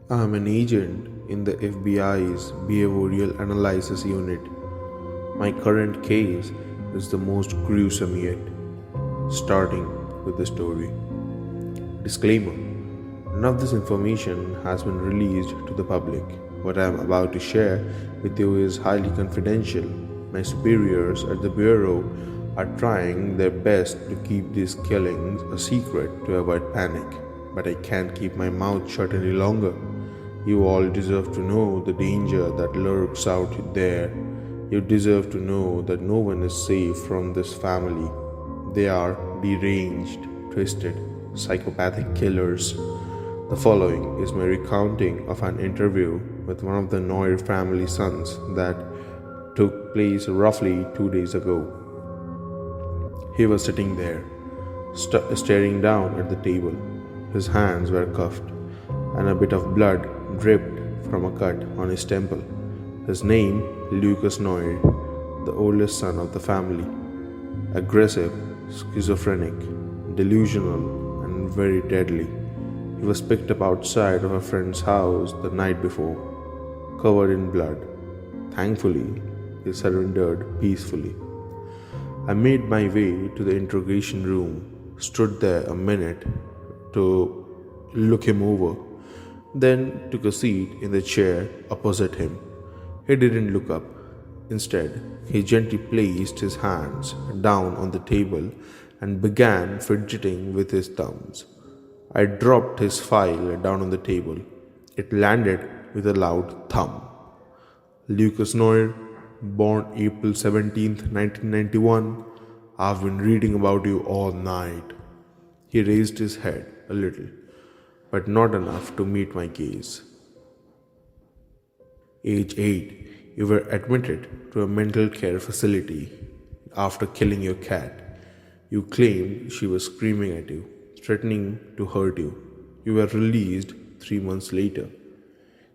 I'm an agent in the FBI's Behavioral Analysis Unit. My current case is the most gruesome yet. Starting with the story. Disclaimer: none of this information has been released to the public. What I am about to share with you is highly confidential. My superiors at the Bureau are trying their best to keep these killings a secret to avoid panic, but I can't keep my mouth shut any longer. You all deserve to know the danger that lurks out there. You deserve to know that no one is safe from this family. They are deranged, twisted, psychopathic killers. The following is my recounting of an interview with one of the Noir family sons that took place roughly 2 days ago. He was sitting there, staring down at the table. His hands were cuffed, and a bit of blood dripped from a cut on his temple. His name, Lucas Noir, the oldest son of the family. Aggressive, schizophrenic, delusional, and very deadly. He was picked up outside of a friend's house the night before, covered in blood. Thankfully, he surrendered peacefully. I made my way to the interrogation room, stood there a minute to look him over, then took a seat in the chair opposite him. He didn't look up. Instead, he gently placed his hands down on the table and began fidgeting with his thumbs. I dropped his file down on the table. It landed with a loud thump. Lucas Noir, born April 17th, 1991. I've been reading about you all night. He raised his head a little, but not enough to meet my gaze. Age 8, you were admitted to a mental care facility after killing your cat. You claimed she was screaming at you, threatening to hurt you. You were released 3 months later.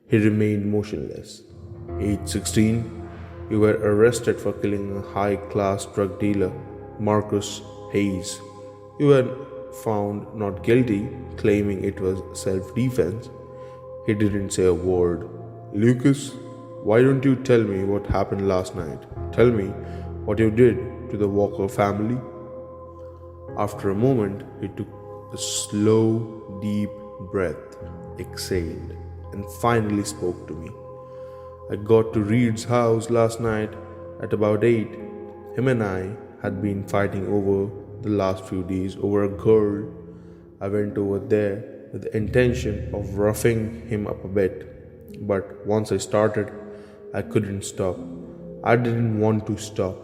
He remained motionless. Age 16, you were arrested for killing a high class drug dealer, Marcus Hayes. You were found not guilty, claiming it was self defense. He didn't say a word. Lucas, why don't you tell me what happened last night? Tell me what you did to the Walker family. After a moment, he took a slow, deep breath, exhaled, and finally spoke to me. I got to Reed's house last night at about 8. Him and I had been fighting over the last few days over a girl. I went over there with the intention of roughing him up a bit, but once I started, I couldn't stop. I didn't want to stop.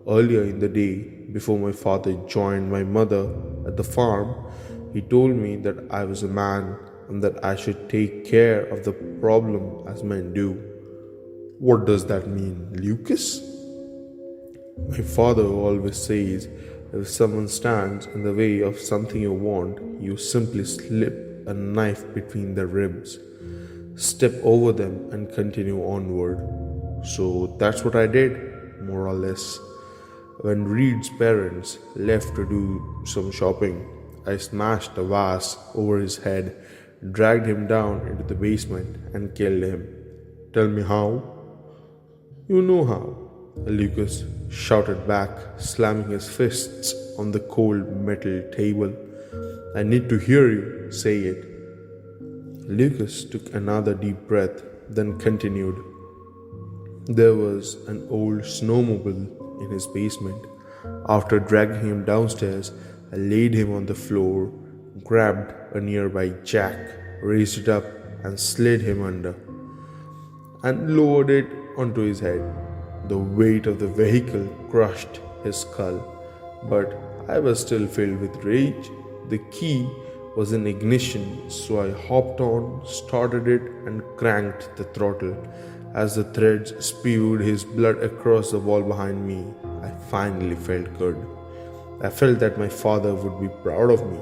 Earlier in the day, before my father joined my mother at the farm, he told me that I was a man and that I should take care of the problem as men do. What does that mean, Lucas? My father always says if someone stands in the way of something you want, you simply slip a knife between their ribs, step over them, and continue onward. So that's what I did, more or less. When Reed's parents left to do some shopping, I smashed a vase over his head, dragged him down into the basement, and killed him. Tell me how? You know how, Lucas shouted back, slamming his fists on the cold metal table. I need to hear you say it. Lucas took another deep breath, then continued. There was an old snowmobile in his basement. After dragging him downstairs, I laid him on the floor, grabbed a nearby jack, raised it up, and slid him under, and lowered it onto his head. The weight of the vehicle crushed his skull, but I was still filled with rage. The key was in ignition, so I hopped on, started it, and cranked the throttle. As the threads spewed his blood across the wall behind me, I finally felt good. I felt that my father would be proud of me.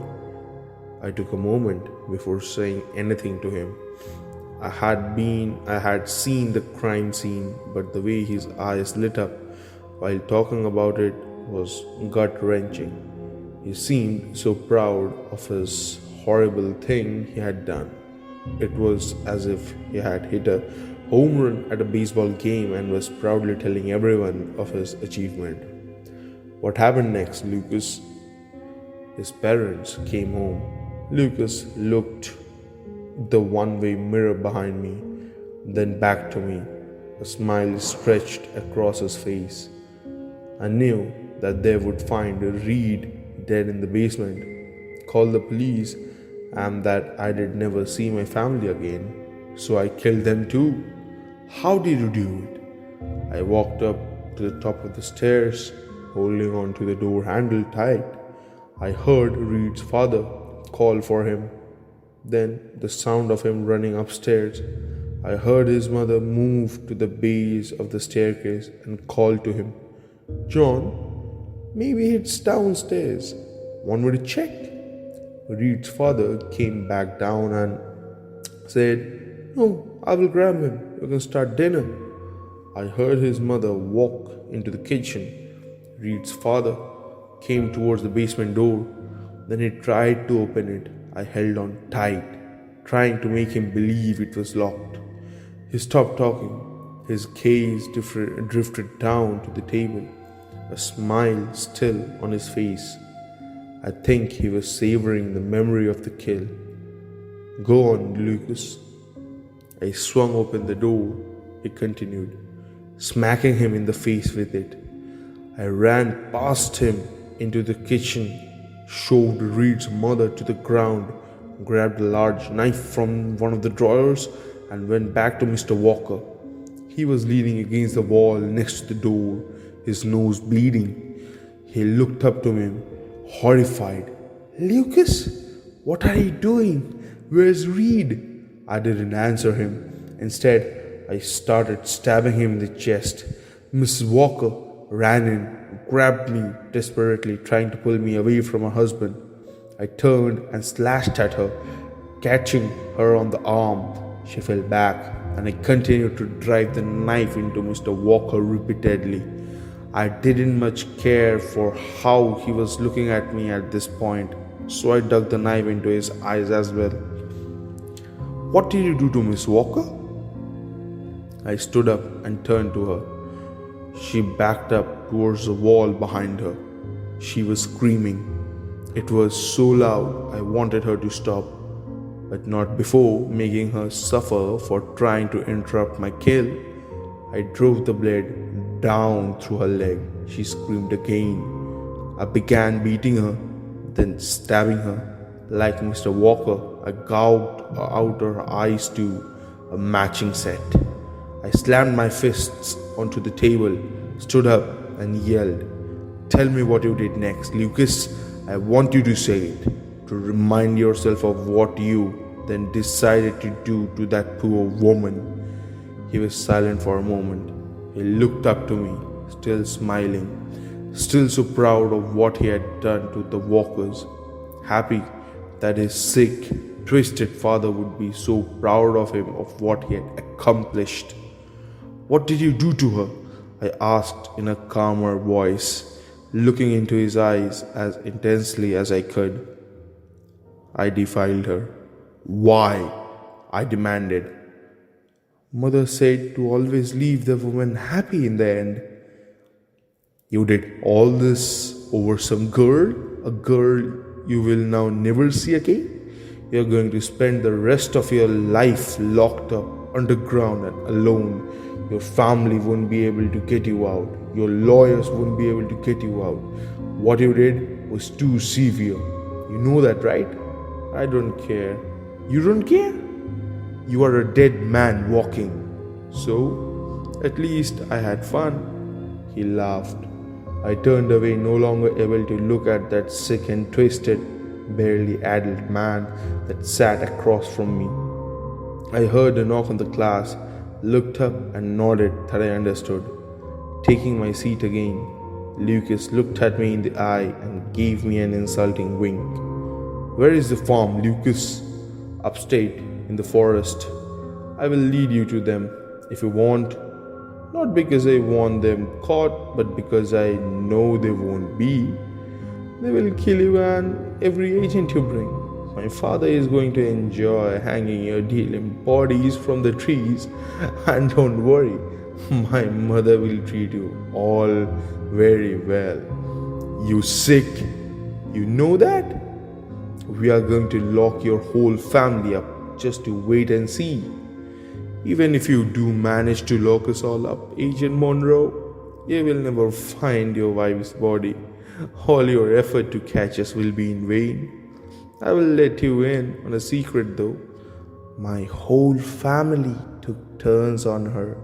I took a moment before saying anything to him. I had seen the crime scene, but the way his eyes lit up while talking about it was gut-wrenching. He seemed so proud of his horrible thing he had done. It was as if he had hit a home run at a baseball game and was proudly telling everyone of his achievement. What happened next, Lucas? His parents came home. Lucas looked the one way mirror behind me, then back to me. A smile stretched across his face. I knew that they would find Reed dead in the basement, call the police, and that I did never see my family again. So I killed them too. How did you do it? I walked up to the top of the stairs, holding on to the door handle tight. I heard Reed's father call for him, then the sound of him running upstairs. I heard his mother move to the base of the staircase and call to him, John, maybe it's downstairs. Want me to check? Reed's father came back down and said, No, I will grab him. You can start dinner. I heard his mother walk into the kitchen. Reed's father came towards the basement door. Then he tried to open it. I held on tight, trying to make him believe it was locked. He stopped talking. His gaze drifted down to the table, a smile still on his face. I think he was savoring the memory of the kill. Go on, Lucas. I swung open the door, he continued, smacking him in the face with it. I ran past him into the kitchen, shoved Reed's mother to the ground, grabbed a large knife from one of the drawers, and went back to Mr. Walker. He was leaning against the wall next to the door, his nose bleeding. He looked up to me, horrified. Lucas, what are you doing? Where's Reed? I didn't answer him. Instead, I started stabbing him in the chest. Mrs. Walker ran in, grabbed me desperately, trying to pull me away from her husband. I turned and slashed at her, catching her on the arm. She fell back, and I continued to drive the knife into Mr. Walker repeatedly. I didn't much care for how he was looking at me at this point, so I dug the knife into his eyes as well. What did you do to Miss Walker? I stood up and turned to her. She backed up towards the wall behind her. She was screaming. It was so loud I wanted her to stop, but not before making her suffer for trying to interrupt my kill. I drove the blade down through her leg. She screamed again. I began beating her, then stabbing her. Like Mr. Walker, I gouged out her eyes to a matching set. I slammed my fists onto the table, stood up, and yelled, Tell me what you did next, Lucas. I want you to say it, to remind yourself of what you then decided to do to that poor woman. He was silent for a moment. He looked up to me, still smiling, still so proud of what he had done to the Walkers, happy that his sick, twisted father would be so proud of him of what he had accomplished. What did you do to her? I asked in a calmer voice, looking into his eyes as intensely as I could. I defiled her. Why? I demanded. Mother said to always leave the woman happy in the end. You did all this over some girl? A girl you will now never see again? You're going to spend the rest of your life locked up underground and alone. Your family won't be able to get you out. Your lawyers won't be able to get you out. What you did was too severe. You know that, right? I don't care. You don't care? You are a dead man walking. So, at least I had fun. He laughed. I turned away, no longer able to look at that sick and twisted, barely adult man that sat across from me. I heard a knock on the class, looked up and nodded that I understood. Taking my seat again, Lucas looked at me in the eye and gave me an insulting wink. Where is the farm, Lucas? Upstate, in the forest. I will lead you to them if you want. Not because I want them caught, but because I know they won't be. They will kill you and every agent you bring. My My father is going to enjoy hanging your dealing bodies from the trees. And don't worry, my mother will treat you all very well. You sick? You know that? We are going to lock your whole family up just to wait and see. Even if you do manage to lock us all up, Agent Monroe, you will never find your wife's body. All your effort to catch us will be in vain. I will let you in on a secret though. My whole family took turns on her,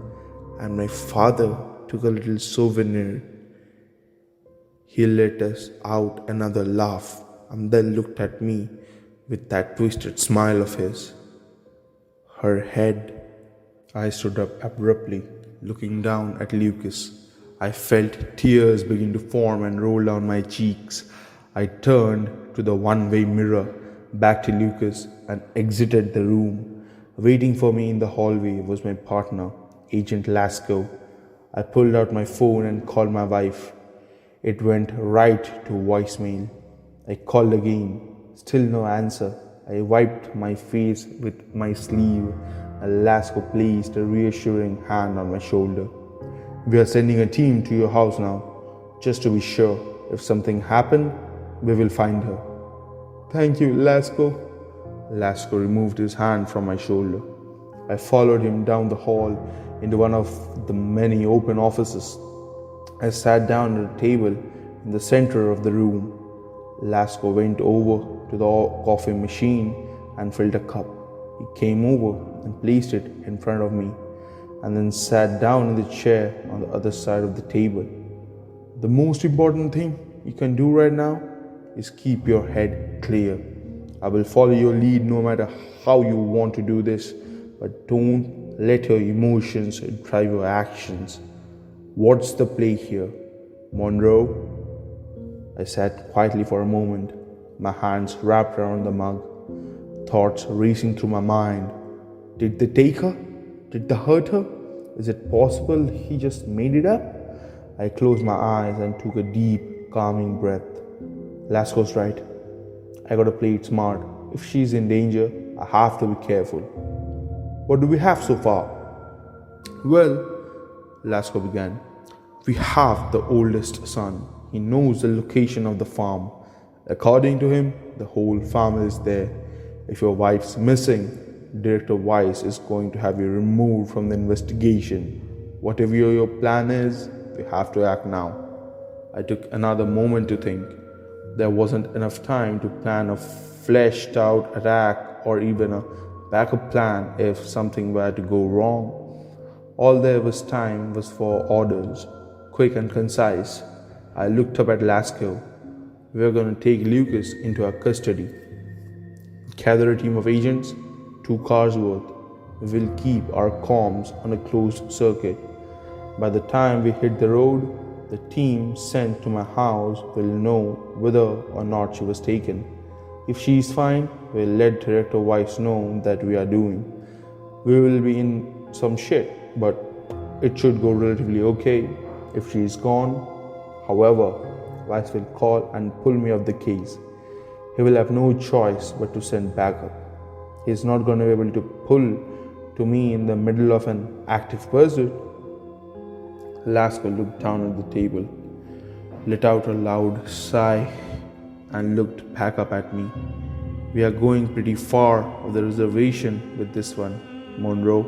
and my father took a little souvenir. He let us out another laugh and then looked at me with that twisted smile of his. Her head. I stood up abruptly, looking down at Lucas. I felt tears begin to form and roll down my cheeks. I turned to the one-way mirror, back to Lucas, and exited the room. Waiting for me in the hallway was my partner, Agent Lasco. I pulled out my phone and called my wife. It went right to voicemail. I called again. Still no answer. I wiped my face with my sleeve, and Lasco placed a reassuring hand on my shoulder. We are sending a team to your house now, just to be sure. If something happened, we will find her. Thank you, Lasco. Lasco removed his hand from my shoulder. I followed him down the hall into one of the many open offices. I sat down at a table in the center of the room. Lasco went over to the coffee machine and filled a cup. He came over and placed it in front of me, and then sat down in the chair on the other side of the table. The most important thing you can do right now is keep your head clear. I will follow your lead no matter how you want to do this, but don't let your emotions drive your actions. What's the play here, Monroe? I sat quietly for a moment, my hands wrapped around the mug, thoughts racing through my mind. Did they take her? Did they hurt her? Is it possible he just made it up? I closed my eyes and took a deep, calming breath. Lasco's right. I gotta play it smart. If she's in danger, I have to be careful. What do we have so far? Well, Lasco began, we have the oldest son. He knows the location of the farm. According to him, the whole family is there. If your wife's missing, Director Weiss is going to have you removed from the investigation. Whatever your plan is, we have to act now. I took another moment to think. There wasn't enough time to plan a fleshed out attack or even a backup plan if something were to go wrong. All there was time was for orders, quick and concise. I looked up at Lasco. We are going to take Lucas into our custody. Gather a team of agents, 2 cars worth. We will keep our comms on a closed circuit. By the time we hit the road, the team sent to my house will know whether or not she was taken. If she is fine, we'll let Director Weiss know that we are doing. We will be in some shit, but it should go relatively okay. If she is gone, however, Weiss will call and pull me off the case. He will have no choice but to send backup. He is not going to be able to pull to me in the middle of an active pursuit. Lasco looked down at the table, let out a loud sigh, and looked back up at me. We are going pretty far of the reservation with this one, Monroe.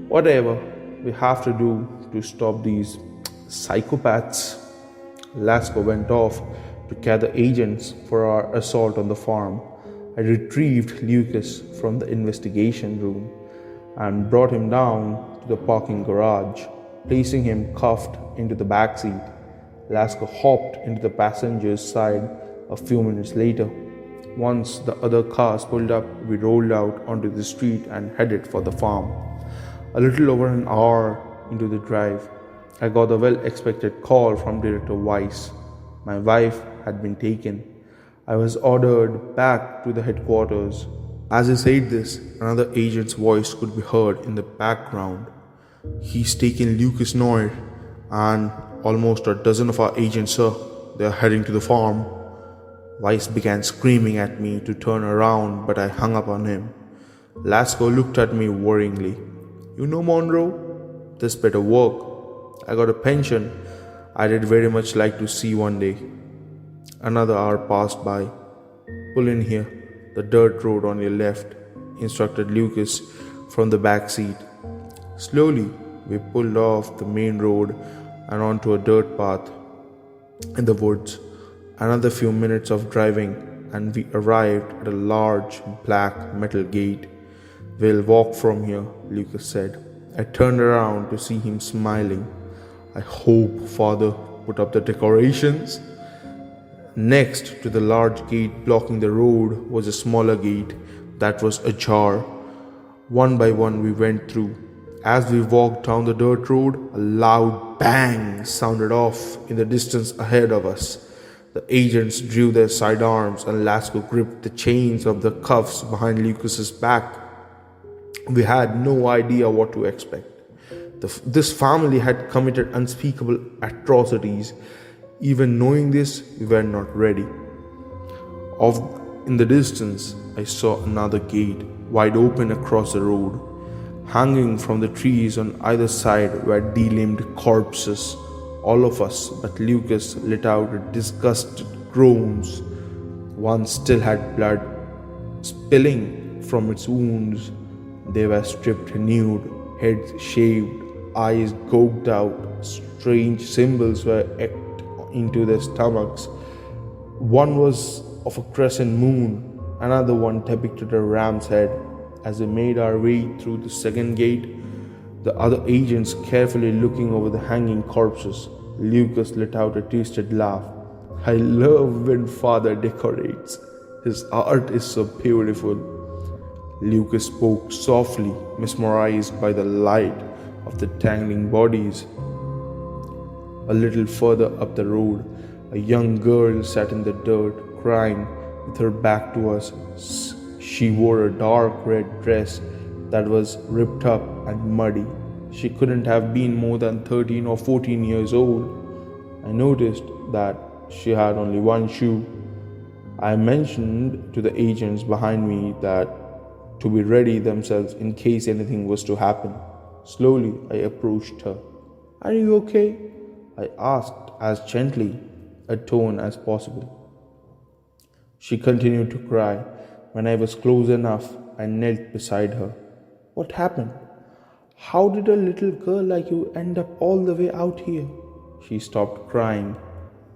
Whatever we have to do to stop these psychopaths. Lasco went off to gather agents for our assault on the farm. I retrieved Lucas from the investigation room and brought him down to the parking garage, placing him cuffed into the back seat. Lasco hopped into the passenger's side a few minutes later. Once the other cars pulled up, we rolled out onto the street and headed for the farm. A little over an hour into the drive, I got a well-expected call from Director Weiss. My wife had been taken. I was ordered back to the headquarters. As I said this, another agent's voice could be heard in the background. He's taken Lucas Noir and almost a dozen of our agents, sir. They are heading to the farm. Weiss began screaming at me to turn around, but I hung up on him. Lasco looked at me worryingly. You know, Monroe, this better work. I got a pension I'd very much like to see one day. Another hour passed by. Pull in here, the dirt road on your left, instructed Lucas from the back seat. Slowly, we pulled off the main road and onto a dirt path in the woods. Another few minutes of driving, and we arrived at a large black metal gate. We'll walk from here, Lucas said. I turned around to see him smiling. I hope Father put up the decorations. Next to the large gate blocking the road was a smaller gate that was ajar. One by one we went through. As we walked down the dirt road, a loud bang sounded off in the distance ahead of us. The agents drew their sidearms and Lasco gripped the chains of the cuffs behind Lucas's back. We had no idea what to expect. This family had committed unspeakable atrocities. Even knowing this, we were not ready. Off in the distance, I saw another gate, wide open across the road. Hanging from the trees on either side were delimbed corpses. All of us but Lucas let out disgusted groans. One still had blood spilling from its wounds. They were stripped nude, heads shaved, eyes gouged out. Strange symbols were etched into their stomachs. One was of a crescent moon, another one depicted a ram's head. As we made our way through the second gate, the other agents carefully looking over the hanging corpses, Lucas let out a twisted laugh. I love when Father decorates. His art is so beautiful. Lucas spoke softly, mesmerized by the light of the tangling bodies. A little further up the road, a young girl sat in the dirt, crying with her back to us. She wore a dark red dress that was ripped up and muddy. She couldn't have been more than 13 or 14 years old. I noticed that she had only one shoe. I mentioned to the agents behind me that to be ready themselves in case anything was to happen. Slowly, I approached her. Are you okay? I asked as gently a tone as possible. She continued to cry. When I was close enough, I knelt beside her. What happened? How did a little girl like you end up all the way out here? She stopped crying.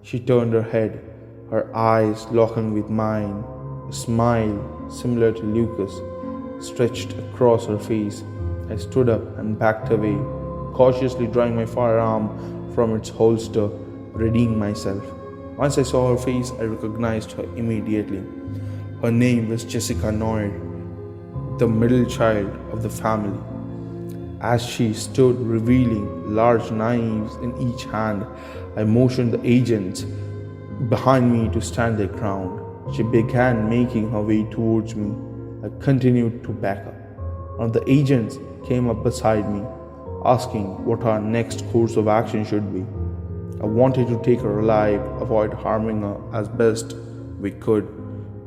She turned her head, her eyes locking with mine. A smile, similar to Lucas, stretched across her face. I stood up and backed away, cautiously drawing my firearm from its holster, readying myself. Once I saw her face, I recognized her immediately. Her name was Jessica Noir, the middle child of the family. As she stood revealing large knives in each hand, I motioned the agents behind me to stand their ground. She began making her way towards me. I continued to back up. One of the agents came up beside me, asking what our next course of action should be. I wanted to take her alive, avoid harming her as best we could.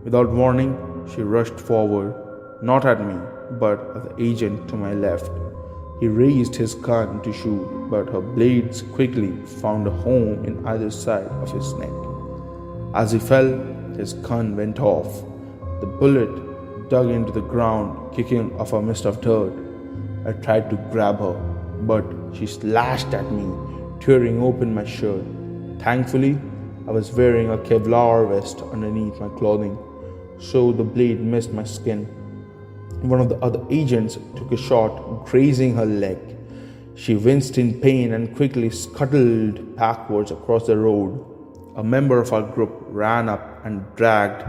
Without warning, she rushed forward, not at me, but at the agent to my left. He raised his gun to shoot, but her blades quickly found a home in either side of his neck. As he fell, his gun went off. The bullet dug into the ground, kicking off a mist of dirt. I tried to grab her, but she slashed at me, tearing open my shirt. Thankfully, I was wearing a Kevlar vest underneath my clothing, so the blade missed my skin. One of the other agents took a shot, grazing her leg. She winced in pain and quickly scuttled backwards across the road. A member of our group ran up and dragged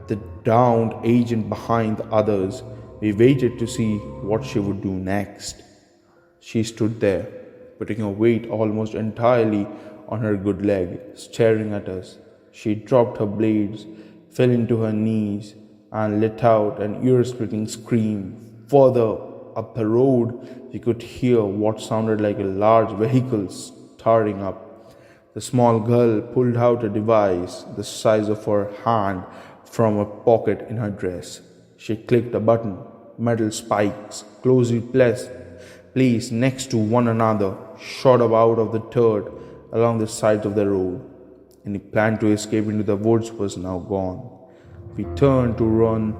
the downed agent behind the others. We waited to see what she would do next. She stood there, putting her weight almost entirely on her good leg, staring at us. She dropped her blades, fell into her knees, and let out an ear-splitting scream. Further up the road, we could hear what sounded like a large vehicle starting up. The small girl pulled out a device the size of her hand from a pocket in her dress. She clicked a button. Metal spikes, placed next to one another, shot up out of the dirt along the sides of the road. Any plan to escape into the woods was now gone. We turned to run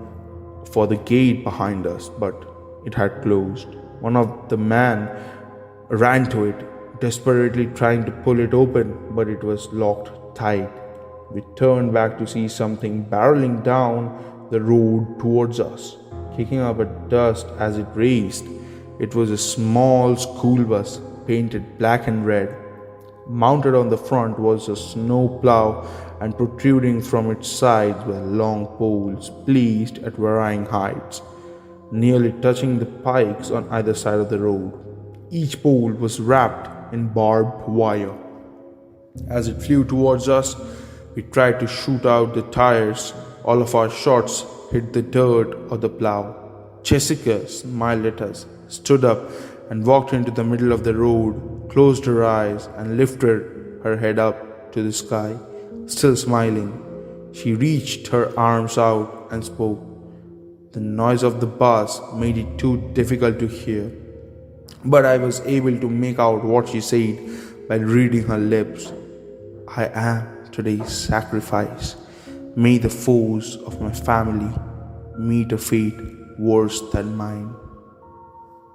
for the gate behind us, but it had closed. One of the men ran to it, desperately trying to pull it open, but it was locked tight. We turned back to see something barreling down the road towards us, kicking up a dust as it raced. It was a small school bus, painted black and red. Mounted on the front was a snow plow, and protruding from its sides were long poles placed at varying heights, nearly touching the pikes on either side of the road. Each pole was wrapped in barbed wire. As it flew towards us, we tried to shoot out the tires. All of our shots hit the dirt or the plow. Jessica smiled at us, stood up, and walked into the middle of the road, closed her eyes, and lifted her head up to the sky. Still smiling, she reached her arms out and spoke. The noise of the bus made it too difficult to hear, but I was able to make out what she said by reading her lips. I am today's sacrifice. May the foes of my family meet a fate worse than mine.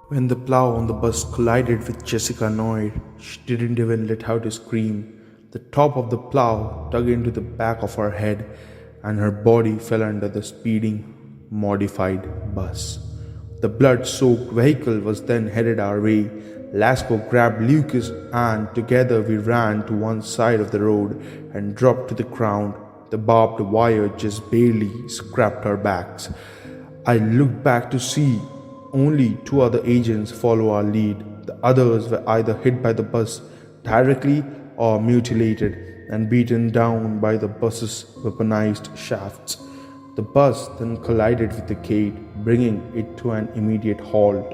When the plow on the bus collided with Jessica Noir, she didn't even let out a scream. The top of the plow dug into the back of her head, and her body fell under the speeding, modified bus. The blood-soaked vehicle was then headed our way. Lasco grabbed Lucas, and together we ran to one side of the road and dropped to the ground. The barbed wire just barely scraped our backs. I looked back to see only two other agents follow our lead. The others were either hit by the bus directly or mutilated and beaten down by the bus's weaponized shafts. The bus then collided with the gate, bringing it to an immediate halt.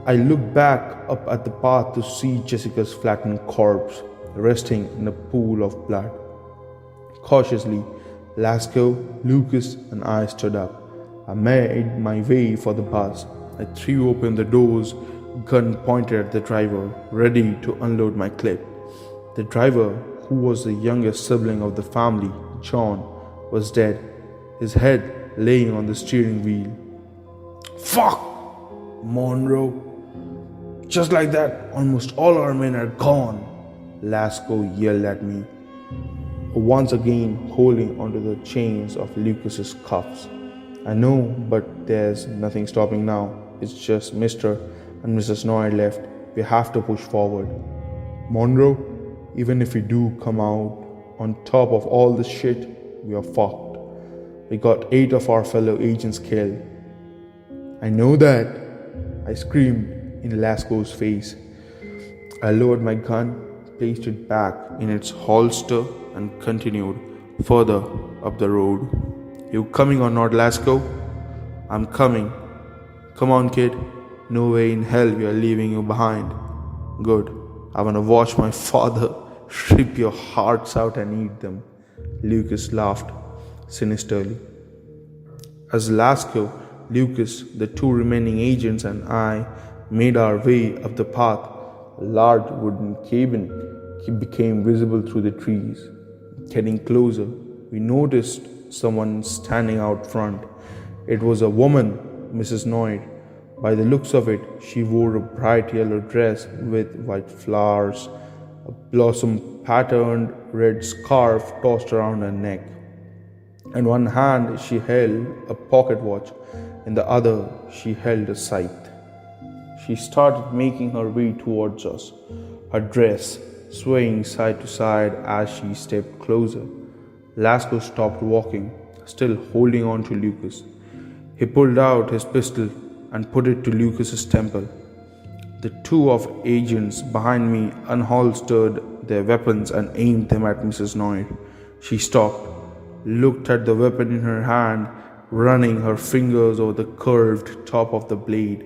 I looked back up at the path to see Jessica's flattened corpse resting in a pool of blood. Cautiously, Lasco, Lucas, and I stood up. I made my way for the bus. I threw open the doors, gun pointed at the driver, ready to unload my clip. The driver, who was the youngest sibling of the family, John, was dead, his head laying on the steering wheel. "Fuck! Monroe! Just like that, almost all our men are gone," Lasco yelled at me, once again holding onto the chains of Lucas's cuffs. "I know, but there's nothing stopping now. It's just Mr. and Mrs. Noir left. We have to push forward. Monroe, even if we do come out on top of all this shit, we are fucked. We got 8 of our fellow agents killed." "I know that," I screamed in Lasco's face. I lowered my gun, placed it back in its holster, and continued further up the road. "You coming or not, Lasco?" "I'm coming." "Come on, kid. No way in hell we are leaving you behind." "Good. I want to watch my father rip your hearts out and eat them." Lucas laughed sinisterly. As Lasco, Lucas, the 2 remaining agents, and I made our way up the path, a large wooden cabin became visible through the trees. Getting closer, we noticed someone standing out front. It was a woman, Mrs. Noir. By the looks of it, she wore a bright yellow dress with white flowers, a blossom-patterned red scarf tossed around her neck. In one hand she held a pocket watch, in the other she held a scythe. She started making her way towards us, her dress swaying side to side as she stepped closer. Lasco stopped walking, still holding on to Lucas. He pulled out his pistol and put it to Lucas's temple. The 2 of agents behind me unholstered their weapons and aimed them at Mrs. Noir. She stopped, looked at the weapon in her hand, running her fingers over the curved top of the blade.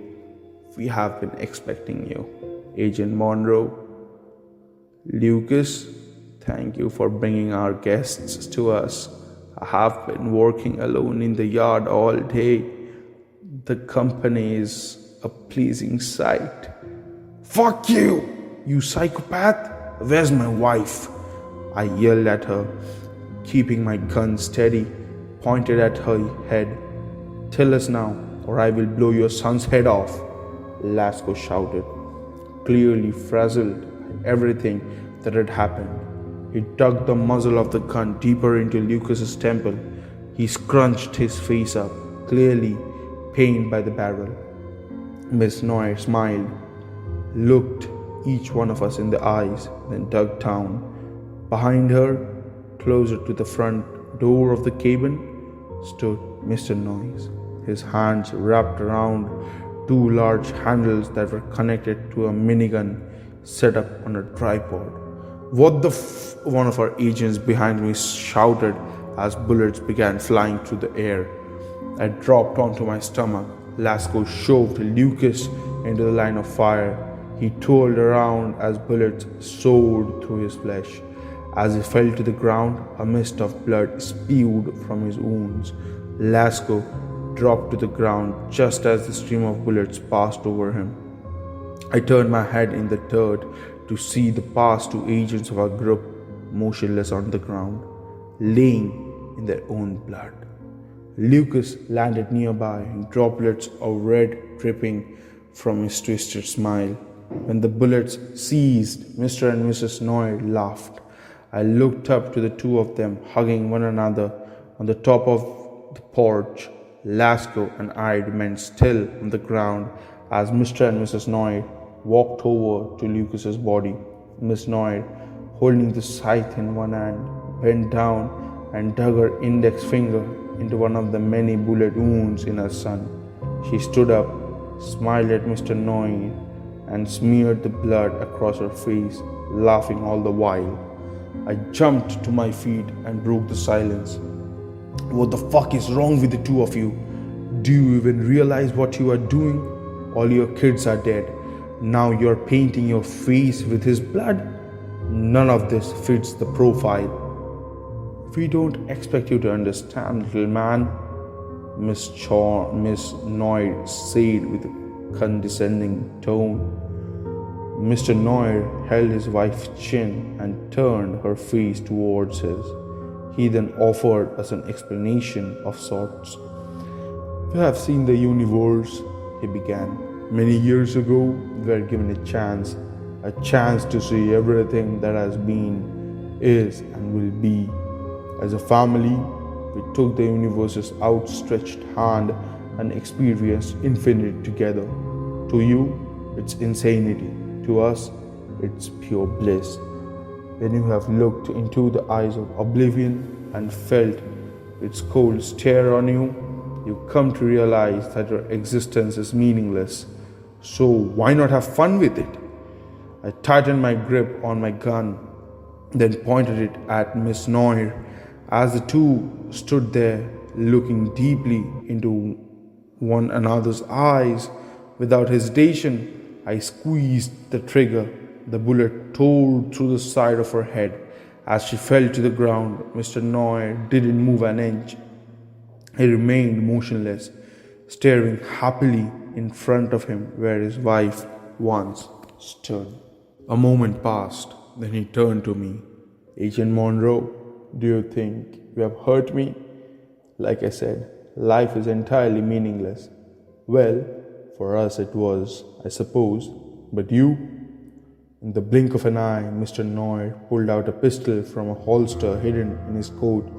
"We have been expecting you, Agent Monroe." "Lucas, Thank you for bringing our guests to us. I have been working alone in the yard all day. The company is a pleasing sight. Fuck you, you psychopath! Where's my wife? I yelled at her, keeping my gun steady, pointed at her head. Tell us now, or I will blow your son's head off, Lasco shouted, clearly frazzled by everything that had happened. He dug the muzzle of the gun deeper into Lucas's temple. He scrunched his face up, clearly pained by the barrel. Miss Noir smiled, looked each one of us in the eyes, then dug down. Behind her, closer to the front door of the cabin, stood Mr. Noyes, his hands wrapped around two large handles that were connected to a minigun set up on a tripod. What the One of our agents behind me shouted as bullets began flying through the air. I dropped onto my stomach. Lasco shoved Lucas into the line of fire. He twirled around as bullets soared through his flesh. As he fell to the ground, a mist of blood spewed from his wounds. Lasco dropped to the ground just as the stream of bullets passed over him. I turned my head in the dirt to see the past two agents of our group motionless on the ground, laying in their own blood. Lucas landed nearby, droplets of red dripping from his twisted smile. When the bullets ceased, Mr. and Mrs. Noir laughed. I looked up to the two of them hugging one another on the top of the porch. Lasco and I remained still on the ground as Mr. and Mrs. Noir walked over to Lucas's body. Miss Noir, holding the scythe in one hand, bent down and dug her index finger into one of the many bullet wounds in her son. She stood up, smiled at Mr. Noir, and smeared the blood across her face, laughing all the while. I jumped to my feet and broke the silence. What the fuck is wrong with the two of you? Do you even realize what you are doing? All your kids are dead. Now you're painting your face with his blood? None of this fits the profile. We don't expect you to understand, little man, Miss Noir said with a condescending tone. Mr. Noir held his wife's chin and turned her face towards his. He then offered us an explanation of sorts. We have seen the universe, he began. Many years ago, we were given a chance to see everything that has been, is, and will be. As a family, we took the universe's outstretched hand and experienced infinity together. To you, it's insanity. To us, it's pure bliss. When you have looked into the eyes of oblivion and felt its cold stare on you, you come to realize that your existence is meaningless. So why not have fun with it? I tightened my grip on my gun, then pointed it at Miss Noir. As the two stood there, looking deeply into one another's eyes, without hesitation, I squeezed the trigger. The bullet tore through the side of her head. As she fell to the ground, Mr. Noir didn't move an inch. He remained motionless, staring happily in front of him where his wife once stood. A moment passed, then he turned to me. Agent Monroe, do you think you have hurt me? Like I said, life is entirely meaningless. Well, for us it was, I suppose. But you? In the blink of an eye, Mr. Noir pulled out a pistol from a holster hidden in his coat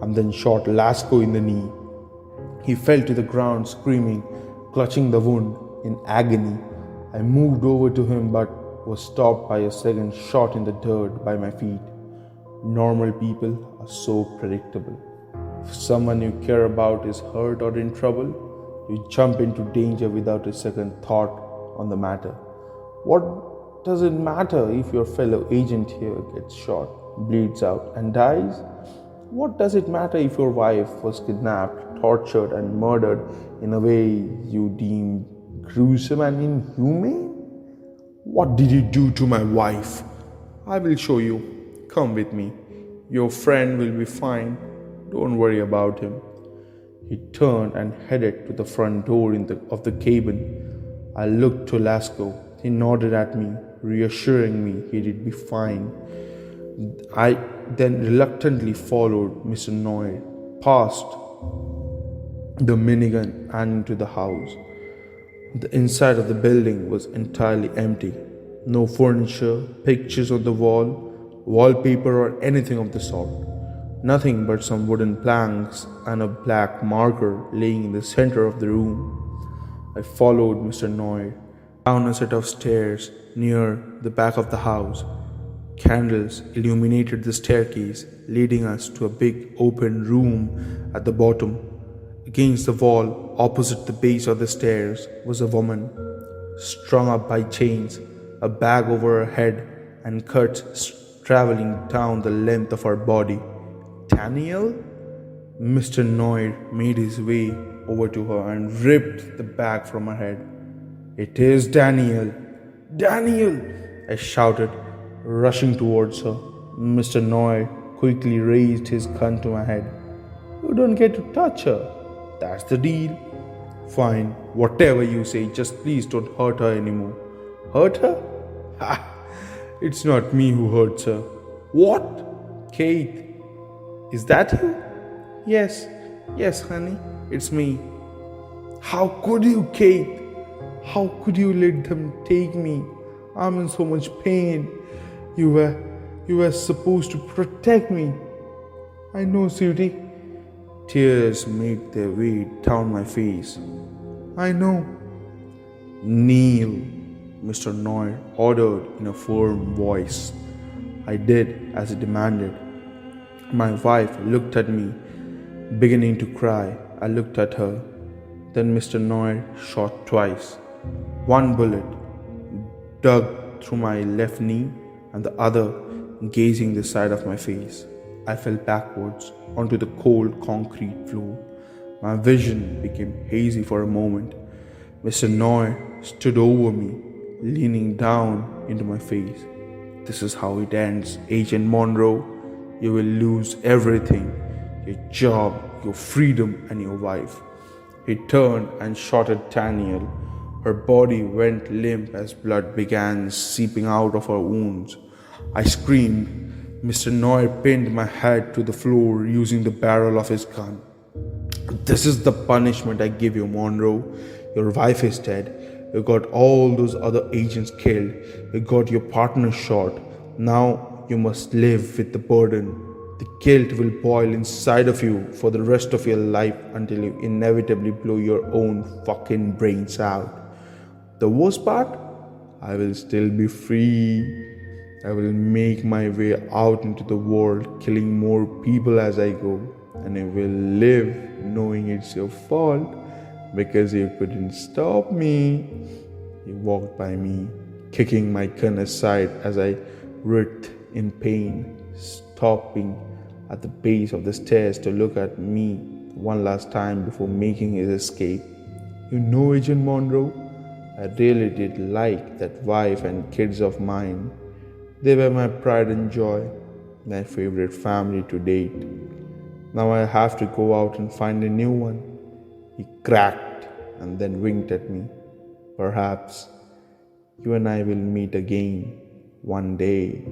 and then shot Lasco in the knee. He fell to the ground screaming, clutching the wound in agony. I moved over to him but was stopped by a second shot in the dirt by my feet. Normal people are so predictable. If someone you care about is hurt or in trouble, you jump into danger without a second thought on the matter. What does it matter if your fellow agent here gets shot, bleeds out, and dies? What does it matter if your wife was kidnapped, tortured, and murdered in a way you deem gruesome and inhumane? What did you do to my wife? I will show you. Come with me. Your friend will be fine. Don't worry about him. He turned and headed to the front door of the cabin. I looked to Lasco. He nodded at me, reassuring me he'd be fine. I then reluctantly followed Mr. Noir past the minigun and into the house. The inside of the building was entirely empty. No furniture, pictures on the wall, wallpaper, or anything of the sort. Nothing but some wooden planks and a black marker laying in the center of the room. I followed Mr. Noir down a set of stairs near the back of the house. Candles illuminated the staircase, leading us to a big open room at the bottom. Against the wall, opposite the base of the stairs, was a woman, strung up by chains, a bag over her head, and cuts traveling down the length of her body. Daniel? Mr. Noir made his way over to her and ripped the bag from her head. It is Daniel! Daniel! I shouted, rushing towards her. Mr. Noir quickly raised his gun to my head. You don't get to touch her. That's the deal. Fine, whatever you say, just please don't hurt her anymore. Hurt her? Ha! It's not me who hurts her. What? Kate, is that you? Yes, honey, it's me. How could you, Kate? How could you let them take me? I'm in so much pain. You were supposed to protect me. I know, sweetie. Tears made their way down my face. I know. Kneel, Mr. Noir ordered in a firm voice. I did as he demanded. My wife looked at me, beginning to cry. I looked at her. Then Mr. Noir shot twice. One bullet dug through my left knee and the other grazing the side of my face. I fell backwards onto the cold concrete floor. My vision became hazy for a moment. Mr. Noir stood over me, leaning down into my face. This is how it ends, Agent Monroe. You will lose everything, your job, your freedom, and your wife. He turned and shot at Daniel. Her body went limp as blood began seeping out of her wounds. I screamed. Mr. Noir pinned my head to the floor using the barrel of his gun. This is the punishment I give you, Monroe. Your wife is dead. You got all those other agents killed. You got your partner shot. Now you must live with the burden. The guilt will boil inside of you for the rest of your life until you inevitably blow your own fucking brains out. The worst part? I will still be free. I will make my way out into the world, killing more people as I go, and I will live knowing it's your fault because you couldn't stop me. He walked by me, kicking my gun aside as I writhed in pain, stopping at the base of the stairs to look at me one last time before making his escape. You know, Agent Monroe, I really did like that wife and kids of mine. They were my pride and joy, my favorite family to date. Now I have to go out and find a new one. He cracked and then winked at me. Perhaps you and I will meet again one day.